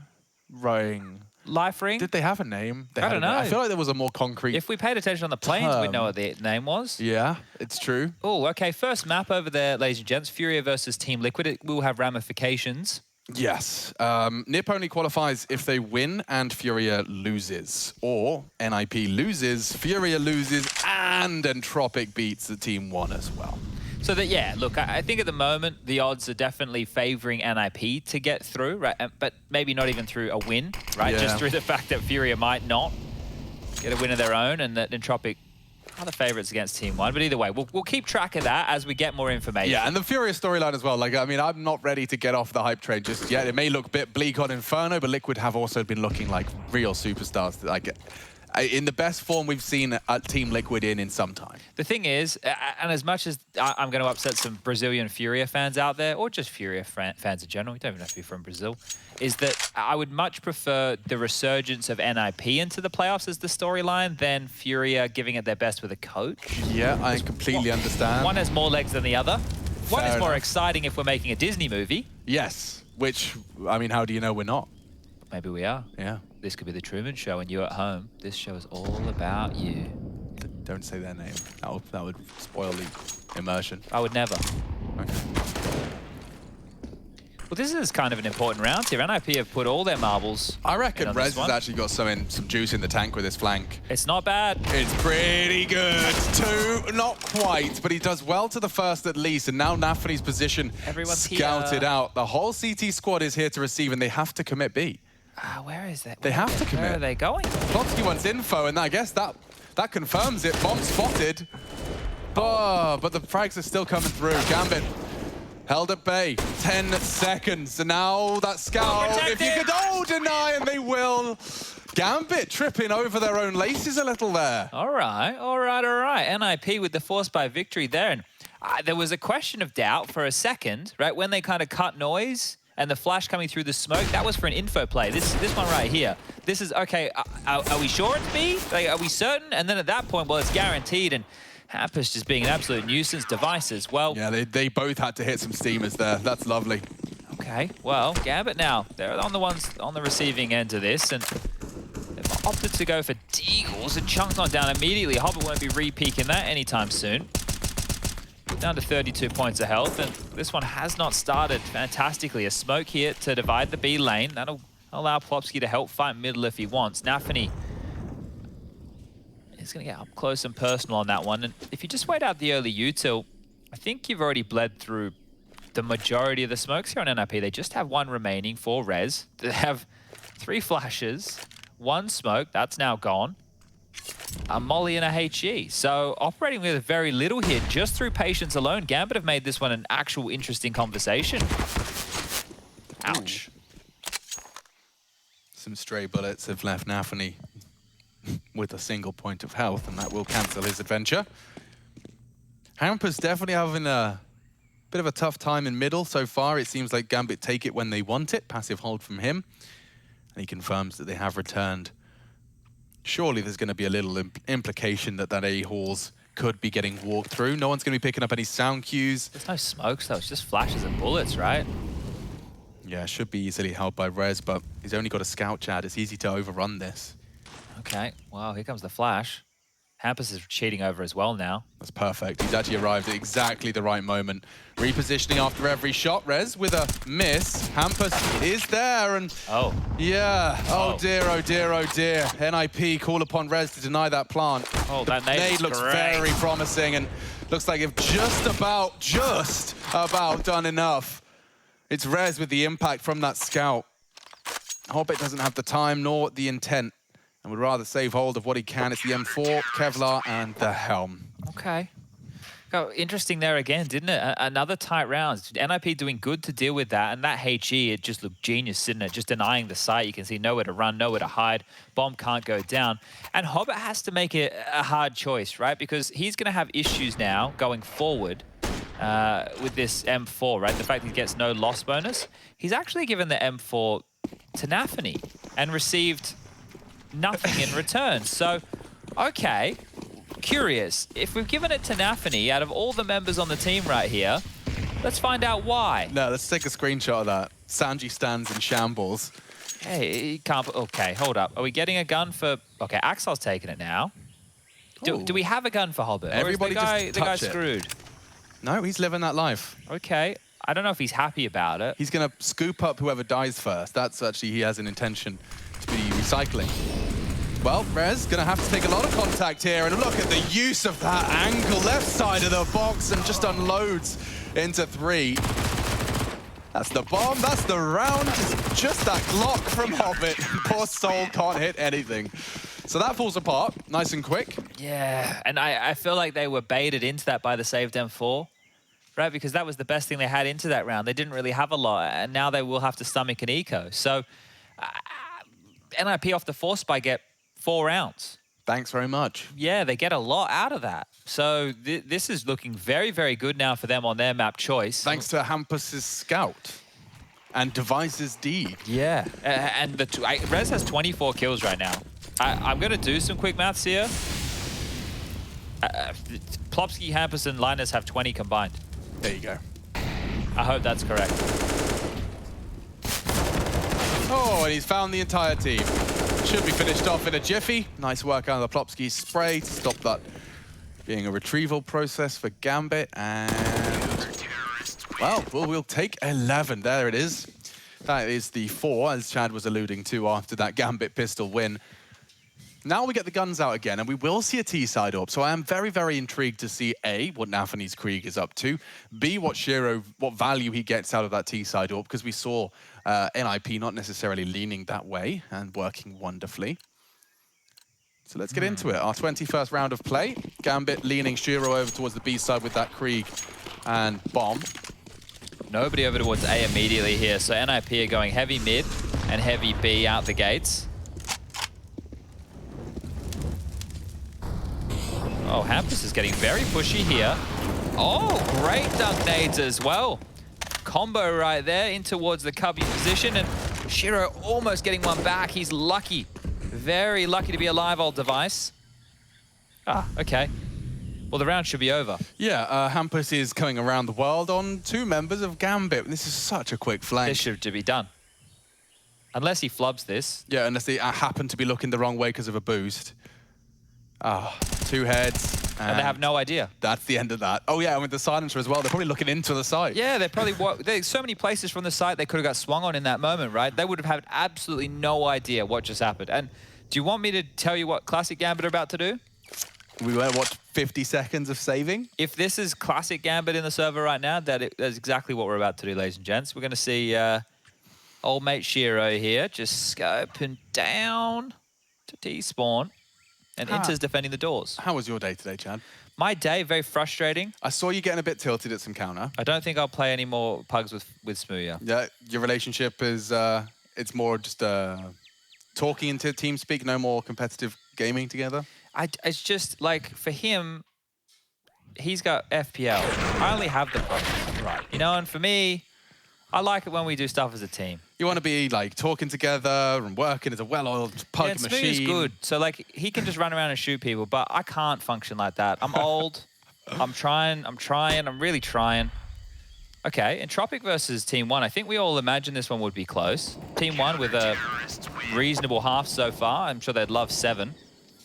ring. Life ring? Did they have a name? I don't know. I feel like there was a more concrete If we paid attention on the planes, we'd know what the name was. Yeah, it's true. Oh, okay. First map over there, ladies and gents. Furia versus Team Liquid. It will have ramifications. Yes. NiP only qualifies if they win and Furia loses. Or NIP loses, Furia loses, and Entropic beats the Team 1 as well. So that, yeah, look, I think at the moment the odds are definitely favoring NIP to get through, right? But maybe not even through a win, right? Yeah. Just through the fact that Furia might not get a win of their own and that Entropic are the favorites against Team 1. But either way, we'll keep track of that as we get more information. Yeah, and the Furia storyline as well. Like, I mean, I'm not ready to get off the hype train just yet. It may look a bit bleak on Inferno, but Liquid have also been looking like real superstars. Like, in the best form we've seen Team Liquid in some time. The thing is, and as much as I'm going to upset some Brazilian Furia fans out there, or just Furia fans in general, you don't even have to be from Brazil, is that I would much prefer the resurgence of NIP into the playoffs as the storyline than Furia giving it their best with a coach. Yeah, I completely understand. One has more legs than the other. One is more enough. exciting if we're making a Disney movie. Yes, which, I mean, how do you know we're not? Maybe we are. Yeah. This could be the Truman Show and you at home. This show is all about you. Don't say their name. That would spoil the immersion. I would never. Okay. Well, this is kind of an important round here. NIP have put all their marbles. I reckon on Rez this has one. actually got some juice in the tank with his flank. It's not bad. It's pretty good. 2, not quite, but he does well to the first at least, and now Nafany's position Everyone's scouted here. out. The whole CT squad is here to receive, and they have to commit B. Where is that? They have to commit. Where are they going? Plotski wants info, and I guess that confirms it. Bomb spotted. Oh, but the frags are still coming through. Gambit held at bay. 10 seconds. And now that scout, if you could, deny, and they will. Gambit tripping over their own laces a little there. All right. NIP with the force by victory there. And there was a question of doubt for a second, right? When they kind of cut noise and the flash coming through the smoke, that was for an info play. This one right here. This is, okay, are we sure it's B? Like, are we certain? And then at that point, well, it's guaranteed. And Hampus just being an absolute nuisance device as well. Yeah, they both had to hit some steamers there. That's lovely. Okay, well, Gambit now. They're on the receiving end of this. And they've opted to go for Deagles. And Chunk's not down immediately. Hobbit won't be re-peeking that anytime soon. Down to 32 points of health, and this one has not started fantastically. A smoke here to divide the B lane. That'll allow Plopsky to help fight middle if he wants. Nafany is going to get up close and personal on that one. And if you just wait out the early util, I think you've already bled through the majority of the smokes here on NIP. They just have one remaining for Rez. They have 3 flashes, 1 smoke, that's now gone. A molly and a HE. So operating with very little here, just through patience alone. Gambit have made this one an actual interesting conversation. Ouch. Some stray bullets have left Nafany with a single point of health, and that will cancel his adventure. Hampus definitely having a bit of a tough time in middle so far. It seems like Gambit take it when they want it. Passive hold from him. And he confirms that they have returned. Surely there's going to be a little implication that A-halls could be getting walked through. No one's going to be picking up any sound cues. There's no smokes though, it's just flashes and bullets, right? Yeah, should be easily held by Rez, but he's only got a scout, Chad. It's easy to overrun this. Okay, wow, here comes the flash. Hampus is cheating over as well now. That's perfect. He's actually arrived at exactly the right moment. Repositioning after every shot. Rez with a miss. Hampus is there and... Oh. Yeah. Oh dear, oh dear, oh dear. NIP call upon Rez to deny that plant. Oh, that nade looks great. very promising and looks like they've just about done enough. It's Rez with the impact from that scout. Hobbit doesn't have the time nor the intent and would rather save hold of what he can. It's the M4, Kevlar, and the Helm. Okay. Oh, interesting there again, didn't it? Another tight round. NIP doing good to deal with that, and that HE, it just looked genius, didn't it? Just denying the site. You can see nowhere to run, nowhere to hide. Bomb can't go down. And Hobbit has to make it a hard choice, right? Because he's going to have issues now going forward with this M4, right? The fact that he gets no loss bonus. He's actually given the M4 to Nafany and received nothing in return. So, okay, curious. If we've given it to Nafany, out of all the members on the team right here, let's find out why. No, let's take a screenshot of that. Sanji stands in shambles. Hey, he can't... Okay, hold up. Are we getting a gun for... Okay, Axel's taking it now. Do we have a gun for Hobbit? Everybody or is just the guy touch it. screwed? No, he's living that life. Okay. I don't know if he's happy about it. He's going to scoop up whoever dies first. That's actually, he has an intention to be recycling. Well, Rez going to have to take a lot of contact here. And look at the use of that angle, left side of the box, and just unloads into 3. That's the bomb, that's the round. Just that Glock from Hobbit. Poor soul can't hit anything. So that falls apart, nice and quick. Yeah, and I feel like they were baited into that by the saved M4. Right, because that was the best thing they had into that round. They didn't really have a lot, and now they will have to stomach an eco. So, NIP off the force by get 4 rounds. Thanks very much. Yeah, they get a lot out of that. So, this is looking very, very good now for them on their map choice. Thanks to Hampus's scout and Device's deed. Yeah, and Rez has 24 kills right now. I'm going to do some quick maths here. Plopsky, Hampus, and Linus have 20 combined. There you go. I hope that's correct. Oh, and he's found the entire team. Should be finished off in a jiffy. Nice work out of the Plopsky spray to stop that being a retrieval process for Gambit. And, well, we'll take 11. There it is. That is the 4, as Chad was alluding to after that Gambit pistol win. Now we get the guns out again, and we will see a T-side up. So I am very, very intrigued to see A, what Nafany's Krieg is up to, B, what value he gets out of that T-side up, because we saw NIP not necessarily leaning that way and working wonderfully. So let's get into it. Our 21st round of play. Gambit leaning Shiro over towards the B side with that Krieg and bomb. Nobody over towards A immediately here. So NIP are going heavy mid and heavy B out the gates. Oh, Hampus is getting very pushy here. Oh, great dunk nades as well. Combo right there in towards the cubby position, and Shiro almost getting one back. He's lucky. Very lucky to be alive, old Device. Ah, okay. Well, the round should be over. Yeah, Hampus is coming around the world on 2 members of Gambit. This is such a quick flank. This should be done. Unless he flubs this. Yeah, unless they happen to be looking the wrong way because of a boost. Ah, 2 heads. And they have no idea. That's the end of that. Oh yeah, and with the silencer as well, they're probably looking into the site. Yeah, they're probably, there's so many places from the site they could have got swung on in that moment, right? They would have had absolutely no idea what just happened. And do you want me to tell you what Classic Gambit are about to do? We were, what, 50 seconds of saving? If this is Classic Gambit in the server right now, that's exactly what we're about to do, ladies and gents. We're going to see old mate Shiro here just scoping down to T-spawn. And Inter's defending the doors. How was your day today, Chad? My day, very frustrating. I saw you getting a bit tilted at some counter. I don't think I'll play any more pugs with Smooya. Yeah, your relationship is, it's more just talking into TeamSpeak, no more competitive gaming together? It's just, like, for him, he's got FPL. I only have the product. Right. You know, and for me, I like it when we do stuff as a team. You want to be like talking together and working as a well-oiled pug machine. Is good. So like he can just run around and shoot people, but I can't function like that. I'm old. I'm really trying. Okay, Entropic versus Team 1. I think we all imagined this one would be close. Team 1 with a reasonable half so far. I'm sure they'd love 7.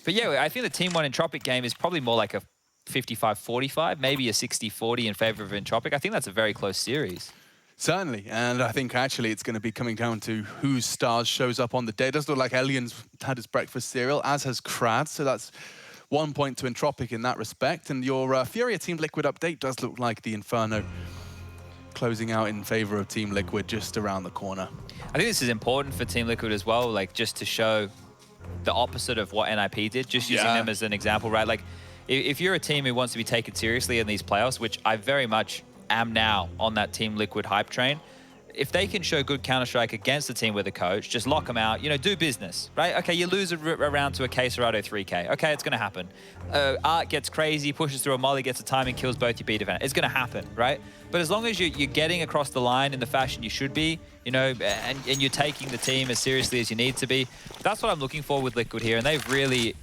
But yeah, I think the Team 1 Entropic game is probably more like a 55-45, maybe a 60-40 in favor of Entropic. I think that's a very close series. Certainly, and I think actually it's going to be coming down to whose stars shows up on the day. It does look like Elian's had his breakfast cereal, as has Krad, so that's 1 point to Entropic in that respect. And your Furia Team Liquid update does look like the Inferno closing out in favor of Team Liquid just around the corner. I think this is important for Team Liquid as well, like just to show the opposite of what NIP did, just using them as an example, right? Like if you're a team who wants to be taken seriously in these playoffs, which I very much am now on that Team Liquid hype train, if they can show good Counter-Strike against the team with a coach, just lock them out, you know, do business, right? Okay, you lose a round to a K-Serrado 3K. Okay, it's going to happen. Art gets crazy, pushes through a molly, gets a timing, kills both your B defender. It's going to happen, right? But as long as you're getting across the line in the fashion you should be, you know, and you're taking the team as seriously as you need to be, that's what I'm looking for with Liquid here. And they've really,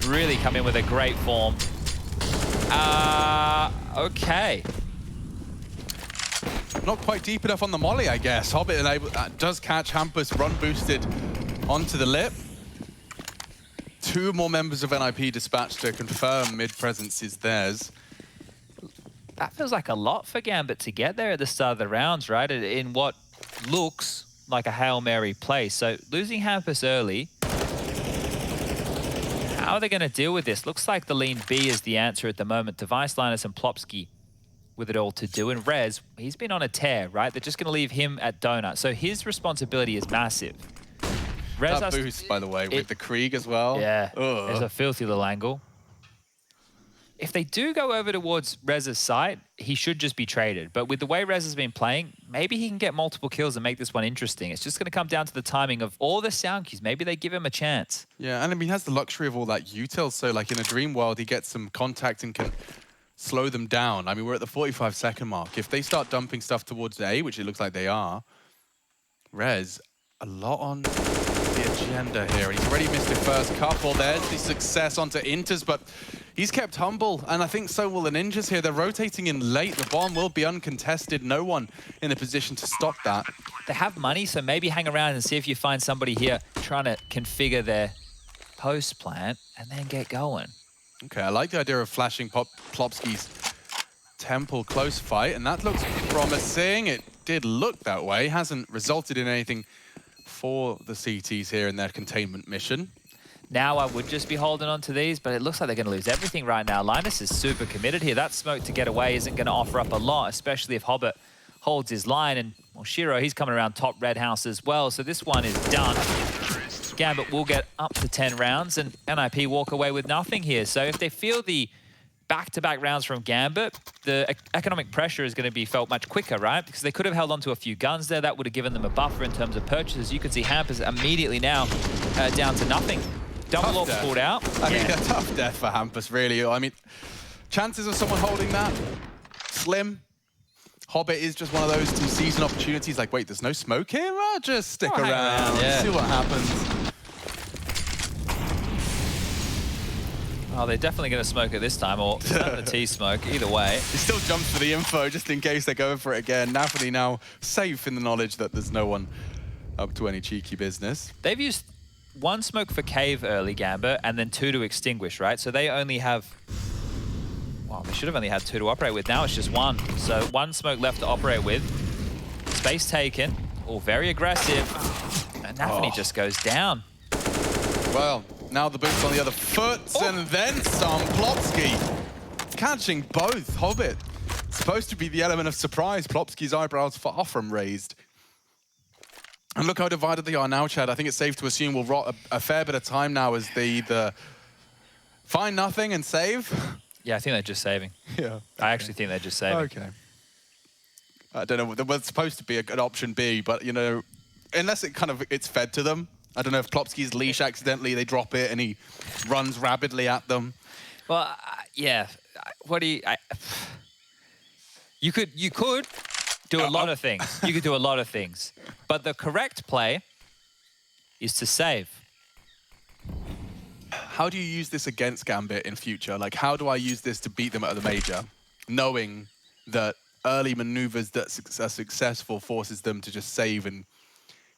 really come in with a great form. Okay. Not quite deep enough on the molly, I guess. Hobbit does catch Hampus, run boosted onto the lip. 2 more members of NIP dispatched to confirm mid-presence is theirs. That feels like a lot for Gambit to get there at the start of the rounds, right? In what looks like a Hail Mary play. So losing Hampus early, how are they going to deal with this? Looks like the lean B is the answer at the moment. Device Linus and Plopsky with it all to do. And Rez, he's been on a tear, right? They're just going to leave him at Donut. So his responsibility is massive. Rez that boost, by the way, with the Krieg as well. Yeah, there's a filthy little angle. If they do go over towards Rez's site, he should just be traded. But with the way Rez has been playing, maybe he can get multiple kills and make this one interesting. It's just going to come down to the timing of all the sound cues. Maybe they give him a chance. Yeah, and I mean, he has the luxury of all that util. So like in a dream world, he gets some contact and can slow them down. I mean, we're at the 45-second mark. If they start dumping stuff towards A, which it looks like they are, Rez, a lot on the agenda here. And he's already missed his first couple. There's the success onto Inters, but he's kept humble, and I think so will the Ninjas here. They're rotating in late. The bomb will be uncontested. No one in a position to stop that. They have money, so maybe hang around and see if you find somebody here trying to configure their post plant and then get going. Okay, I like the idea of flashing Plopsky's Temple close fight, and that looks promising. It did look that way. Hasn't resulted in anything for the CTs here in their containment mission. Now I would just be holding on to these, but it looks like they're going to lose everything right now. Linus is super committed here. That smoke to get away isn't going to offer up a lot, especially if Hobbit holds his line. And well, Shiro, he's coming around top red house as well, so this one is done. Gambit will get up to 10 rounds, and NIP walk away with nothing here. So if they feel the back-to-back rounds from Gambit, the economic pressure is going to be felt much quicker, right? Because they could have held on to a few guns there. That would have given them a buffer in terms of purchases. You can see Hampus immediately now down to nothing. Double off pulled out. I mean, a tough death for Hampus, really. I mean, chances of someone holding that, slim. Hobbit is just one of those two-season opportunities. Like, wait, there's no smoke here? Just stick around, see what happens. Oh, they're definitely going to smoke it this time, or the T smoke, either way. He still jumps for the info, just in case they're going for it again. Nafany now safe in the knowledge that there's no one up to any cheeky business. They've used 1 smoke for cave early, Gambit, and then 2 to extinguish, right? So they only have... Well, they should have only had 2 to operate with. Now it's just 1. So 1 smoke left to operate with. Space taken. Oh, very aggressive. And Nafany just goes down. Well, now the boots on the other foot, and then some. Plopsky catching both. Hobbit, supposed to be the element of surprise. Plopsky's eyebrows far from raised. And look how divided they are now, Chad. I think it's safe to assume we'll rot a fair bit of time now as they either find nothing and save. Yeah, I think they're just saving. Yeah. Okay. I actually think they're just saving. Okay. I don't know. There was supposed to be an option B, but, you know, unless it's fed to them. I don't know if Plopsky's leash accidentally, they drop it and he runs rapidly at them. Well, yeah. What do you... You could do a lot of things. You could do a lot of things. But the correct play is to save. How do you use this against Gambit in future? Like, how do I use this to beat them at the major, knowing that early maneuvers that are successful forces them to just save and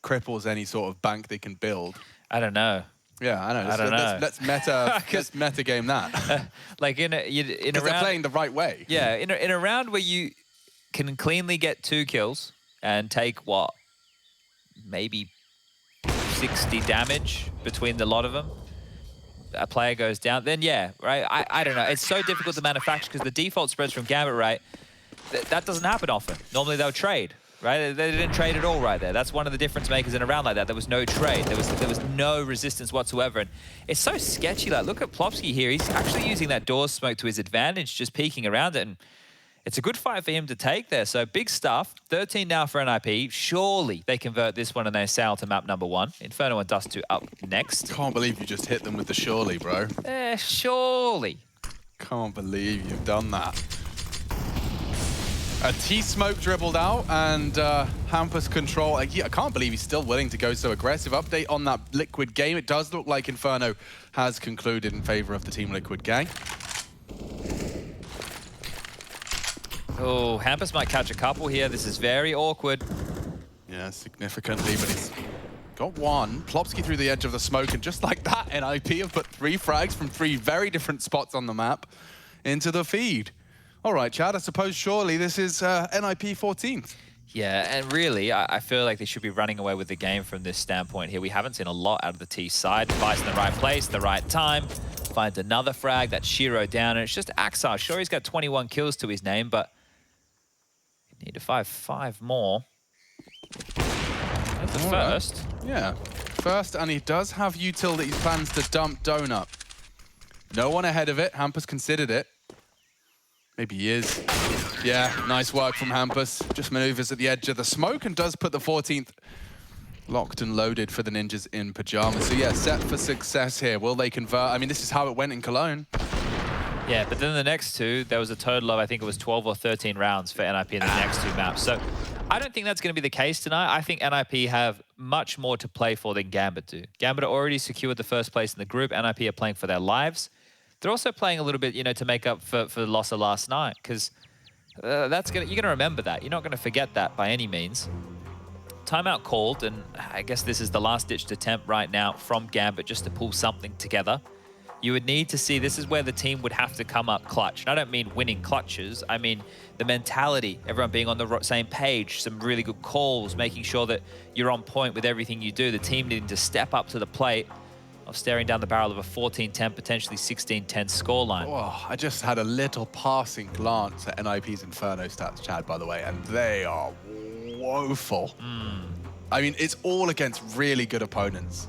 cripples any sort of bank they can build? I don't know. Yeah, I know. I don't know. Let's meta game that. Like in a Because round, they're playing the right way. yeah, in a round where you can cleanly get 2 kills and take what, maybe 60 damage between the lot of them. A player goes down, then yeah, right? I don't know. It's so difficult to manufacture because the default spreads from Gambit, right? That doesn't happen often. Normally they'll trade, right? They didn't trade at all right there. That's one of the difference makers in a round like that. There was no trade. There was no resistance whatsoever. And it's so sketchy. Like, look at Plopsky here. He's actually using that door smoke to his advantage, just peeking around it. And it's a good fight for him to take there. So big stuff. 13 now for NIP. Surely they convert this one and they sail to map number 1. Inferno and Dust 2 up next. Can't believe you just hit them with the surely, bro. Surely. Can't believe you've done that. A T-Smoke dribbled out and Hampus control. I can't believe he's still willing to go so aggressive. Update on that Liquid game. It does look like Inferno has concluded in favor of the Team Liquid gang. Oh, Hampus might catch a couple here. This is very awkward. Yeah, significantly, but he's got one. Plopsky through the edge of the smoke, and just like that, NIP have put 3 frags from 3 very different spots on the map into the feed. All right, Chad, I suppose surely this is NIP 14th. Yeah, and really, I feel like they should be running away with the game from this standpoint here. We haven't seen a lot out of the T side. Device in the right place, the right time. Finds another frag, that's Shiro down, and it's just Axar. Sure, he's got 21 kills to his name, but need to five more. That's the first. Yeah, first, and he does have util that he plans to dump Donut. No one ahead of it. Hampus considered it. Maybe he is. Yeah, nice work from Hampus. Just maneuvers at the edge of the smoke and does put the 14th locked and loaded for the Ninjas in Pyjamas. So yeah, set for success here. Will they convert? I mean, this is how it went in Cologne. Yeah, but then the next 2, there was a total of, I think it was 12 or 13 rounds for NIP in the next 2 maps. So I don't think that's going to be the case tonight. I think NIP have much more to play for than Gambit do. Gambit already secured the first place in the group. NIP are playing for their lives. They're also playing a little bit, you know, to make up for the loss of last night, because you're going to remember that. You're not going to forget that by any means. Timeout called, and I guess this is the last-ditched attempt right now from Gambit just to pull something together. You would need to see, this is where the team would have to come up clutch. And I don't mean winning clutches, I mean the mentality, everyone being on the same page, some really good calls, making sure that you're on point with everything you do. The team needing to step up to the plate of staring down the barrel of a 14-10, potentially 16-10 scoreline. Oh, I just had a little passing glance at NIP's Inferno stats, Chad, by the way, and they are woeful. I mean, it's all against really good opponents.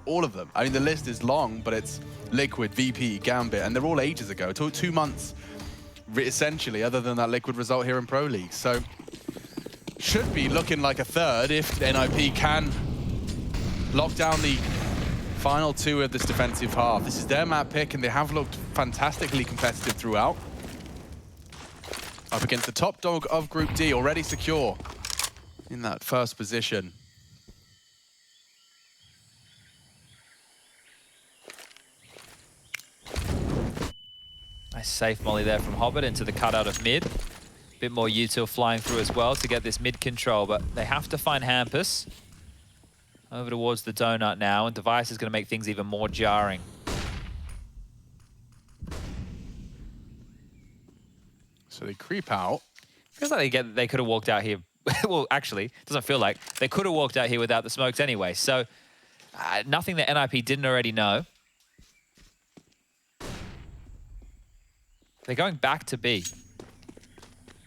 All of them. I mean, the list is long, but it's Liquid, VP, Gambit, and they're all ages ago. 2 months, essentially, other than that Liquid result here in Pro League. So, should be looking like a third if NIP can lock down the final 2 of this defensive half. This is their map pick, and they have looked fantastically competitive throughout. Up against the top dog of Group D, already secure in that first position. Nice safe molly there from Hobbit into the cutout of mid. Bit more util flying through as well to get this mid control, but they have to find Hampus. Over towards the donut now, and Device is going to make things even more jarring. So they creep out. Feels like they could have walked out here. Well, actually, it doesn't feel like. They could have walked out here without the smokes anyway. So nothing that NIP didn't already know. They're going back to B.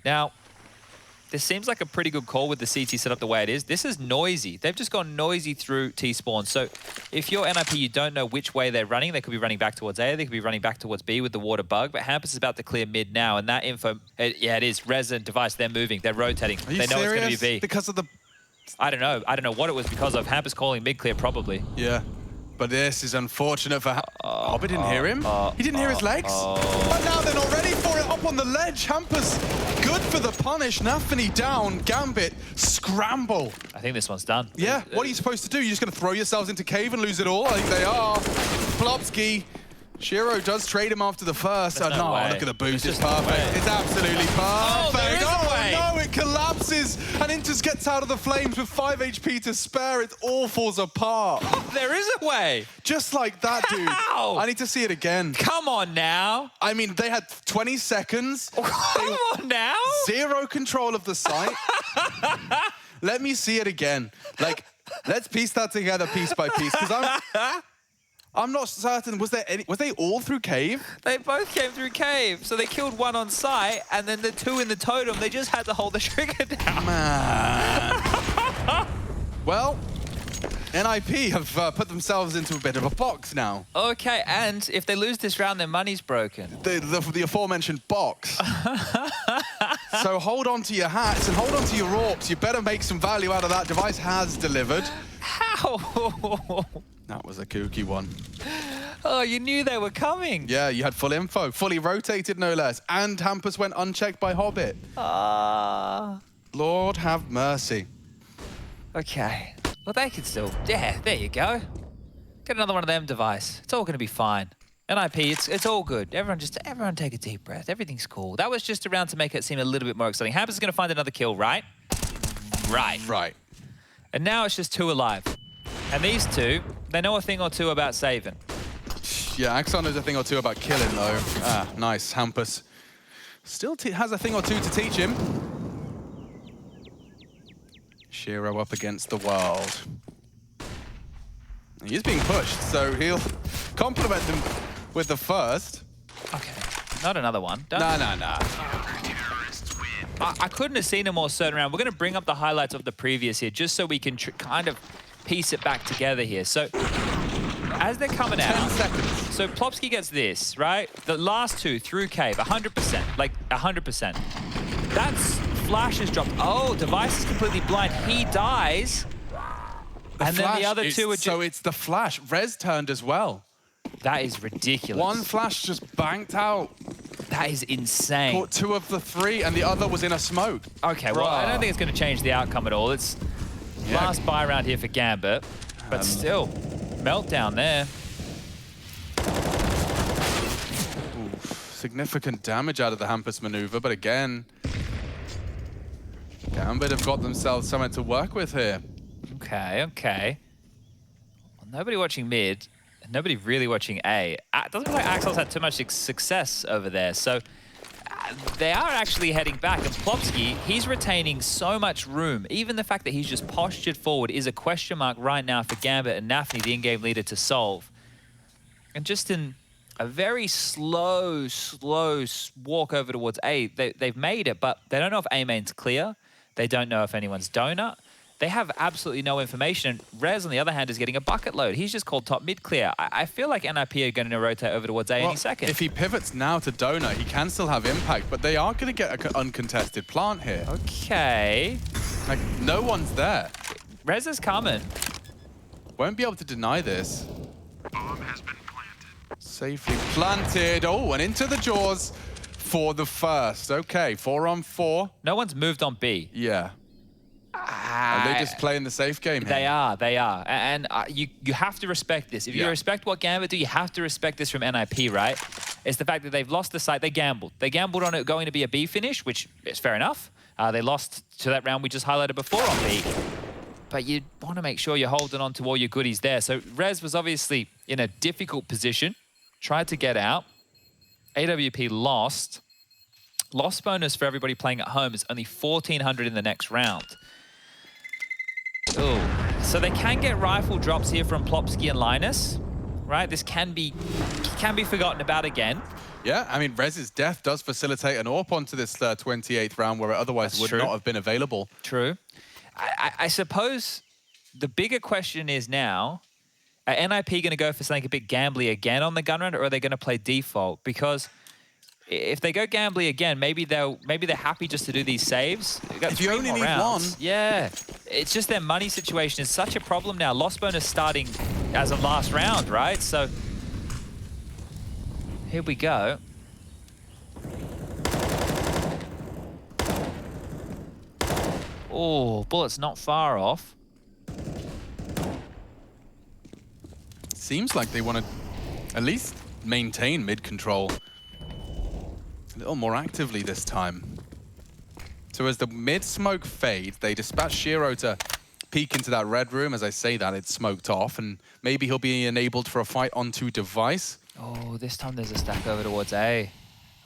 Now, this seems like a pretty good call with the CT set up the way it is. This is noisy. They've just gone noisy through T-spawn. So if you're NIP, you don't know which way they're running. They could be running back towards A. They could be running back towards B with the water bug. But Hampus is about to clear mid now. And that info, yeah, it is. Rez and Device, they're moving. They're rotating. Are you they know serious? it's going to be B. Because of the... I don't know. I don't know what it was because of. Hampus calling mid clear probably. Yeah. But this is unfortunate for Hobbit didn't hear him. He didn't hear his legs. And now they're not ready for it. Up on the ledge. Hampus, good for the punish. Nafany down. Gambit, scramble. I think this one's done. Yeah, what are you supposed to do? You're just going to throw yourselves into cave and lose it all? I think they are. Plopsky. Shiro does trade him after the first. There's no way. Look at the boost. It's It's just no perfect. way. It's absolutely perfect. there is a way. No, it it collapses, and Inters gets out of the flames with 5 HP to spare. It all falls apart. There is a way. Just like that, dude. How? I need to see it again. Come on now. I mean, they had 20 seconds. Come on now. Zero control of the site. Let me see it again. Like, let's piece that together piece by piece, because I'm not certain. Was they all through cave? They both came through cave, so they killed one on site, and then the 2 in the totem, they just had to hold the trigger down. Man. Well, NIP have put themselves into a bit of a box now. Okay, and if they lose this round, their money's broken. The aforementioned box. So hold on to your hats and hold on to your orcs. You better make some value out of that. Device has delivered. How? That was a kooky one. Oh, you knew they were coming. Yeah, you had full info. Fully rotated, no less. And Hampus went unchecked by Hobbit. Lord have mercy. Okay. Well, they can still... Yeah, there you go. Get another one of them, Device. It's all going to be fine. NIP, it's all good. Everyone take a deep breath. Everything's cool. That was just around to make it seem a little bit more exciting. Hampus is going to find another kill, right? Right. And now it's just 2 alive. And these 2, they know a thing or 2 about saving. Yeah, Axon knows a thing or 2 about killing, though. Ah, nice. Hampus still has a thing or 2 to teach him. Shiro up against the world. He's being pushed, so he'll compliment them with the first. Okay, not another one. No. I couldn't have seen a more certain round. We're going to bring up the highlights of the previous here, just so we can kind of piece it back together here. So, as they're coming out... 10 seconds. So, Plopsky gets this, right? The last 2 through cave, 100%. Like, 100%. That's... Flash is dropped. Oh, Device is completely blind. He dies. And then the other 2 are just... So it's the Flash. Rez turned as well. That is ridiculous. One Flash just banked out. That is insane. Caught 2 of the 3, and the other was in a smoke. Okay, well, I don't think it's going to change the outcome at all. It's last buy round here for Gambit, but still, meltdown there. Oof, significant damage out of the Hampus maneuver, but again, Gambit have got themselves something to work with here. Okay. Well, nobody watching mid, and nobody really watching A. It doesn't look like Axel's had too much success over there, so they are actually heading back. And Plopsky, he's retaining so much room. Even the fact that he's just postured forward is a question mark right now for Gambit and Nafny, the in-game leader, to solve. And just in a very slow walk over towards A, they've made it, but they don't know if A main's clear. They don't know if anyone's donut. They have absolutely no information. Rez, on the other hand, is getting a bucket load. He's just called top mid clear. I feel like NIP are going to rotate over towards A any second. If he pivots now to donut, he can still have impact, but they are going to get an uncontested plant here. Okay. Like, no one's there. Rez is coming. Won't be able to deny this. Bomb has been planted. Safely planted. Oh, and into the jaws for the first. Okay, 4 on 4. No one's moved on B. Yeah. Are they just playing the safe game here? They are. And you have to respect this. If you respect what Gambit do, you have to respect this from NIP, right? It's the fact that they've lost the site. They gambled. They gambled on it going to be a B finish, which is fair enough. They lost to that round we just highlighted before on B. But you want to make sure you're holding on to all your goodies there. So Rez was obviously in a difficult position, tried to get out. AWP lost. Loss bonus for everybody playing at home is only 1,400 in the next round. Oh, so they can get rifle drops here from Plopsky and Linus, right? This can be forgotten about again. Yeah, I mean, Rez's death does facilitate an AWP onto this 28th round where it otherwise would not have been available. True. I suppose the bigger question is now, are NIP going to go for something a bit gambly again on the gun round, or are they going to play default? Because if they go gambly again, maybe they're happy just to do these saves. If you only need one. Yeah. It's just their money situation is such a problem now. Loss bonus starting as a last round, right? So here we go. Oh, bullet's not far off. Seems like they want to at least maintain mid control a little more actively this time. So as the mid-smoke fades, they dispatch Shiro to peek into that red room. As I say that, it's smoked off, and maybe he'll be enabled for a fight onto Device. Oh, this time there's a stack over towards A.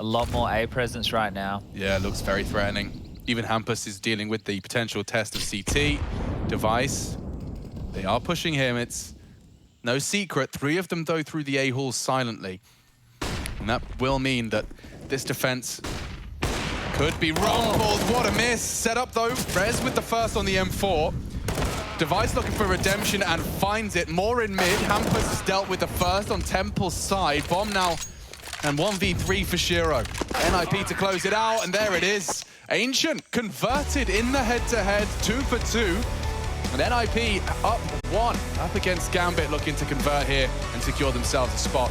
A lot more A presence right now. Yeah, it looks very threatening. Even Hampus is dealing with the potential test of CT. Device, they are pushing him. It's no secret. 3 of them, though, through the A-hall silently. And that will mean that this defense could be rumbled. What a miss. Set up, though. Rez with the first on the M4. Device looking for redemption and finds it. More in mid. Hampus has dealt with the first on Temple's side. Bomb now, and 1v3 for Shiro. NIP to close it out, and there it is. Ancient converted in the head-to-head, 2 for 2. And NIP up 1, up against Gambit, looking to convert here and secure themselves a spot